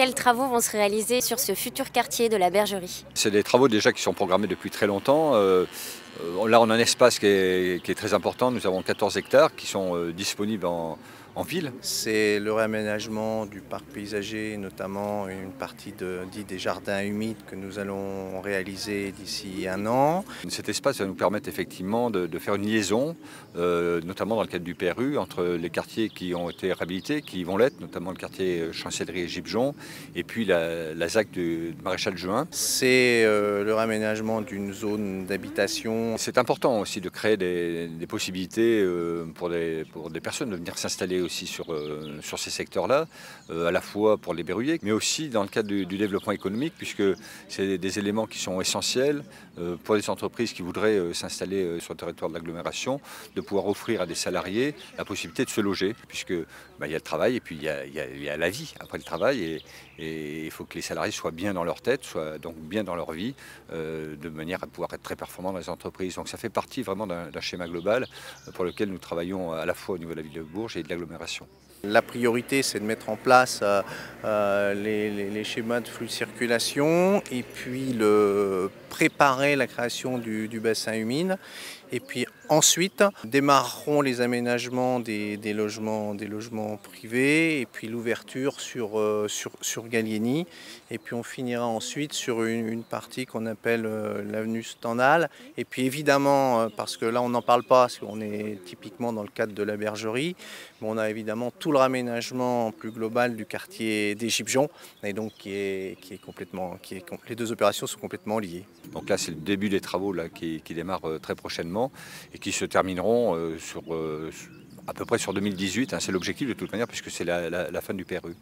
Quels travaux vont se réaliser sur ce futur quartier de la Bergerie? C'est des travaux déjà qui sont programmés depuis très longtemps. Là, on a un espace qui est très important. Nous avons 14 hectares qui sont disponibles en ville. C'est le réaménagement du parc paysager, notamment une partie dit des jardins humides que nous allons réaliser d'ici 1 an. Cet espace va nous permettre effectivement de faire une liaison, notamment dans le cadre du PRU, entre les quartiers qui ont été réhabilités, qui vont l'être, notamment le quartier Chancellerie et Gibjon, et puis la ZAC du Maréchal Juin. C'est le réaménagement d'une zone d'habitation. C'est important aussi de créer des possibilités pour des personnes de venir s'installer aussi sur ces secteurs-là, à la fois pour les berruyers, mais aussi dans le cadre du développement économique, puisque c'est des éléments qui sont essentiels pour les entreprises qui voudraient s'installer sur le territoire de l'agglomération, de pouvoir offrir à des salariés la possibilité de se loger, puisque il y a le travail et puis il y a la vie après le travail, et il faut que les salariés soient bien dans leur tête, soient donc bien dans leur vie, de manière à pouvoir être très performants dans les entreprises. Donc ça fait partie vraiment d'un schéma global pour lequel nous travaillons à la fois au niveau de la ville de Bourges et de l'agglomération. La priorité, c'est de mettre en place les schémas de flux de circulation et puis préparer la création du bassin humide. Et puis ensuite, démarreront les aménagements des logements privés et puis l'ouverture sur Gallieni. Et puis on finira ensuite sur une partie qu'on appelle l'avenue Stendhal. Et puis évidemment, parce que là on n'en parle pas, parce qu'on est typiquement dans le cadre de la Bergerie, mais on a évidemment tout le raménagement plus global du quartier des Gibjons, et donc les deux opérations sont complètement liées. Donc là c'est le début des travaux là, qui démarrent très prochainement et qui se termineront à peu près sur 2018, hein, c'est l'objectif de toute manière puisque c'est la fin du PRU.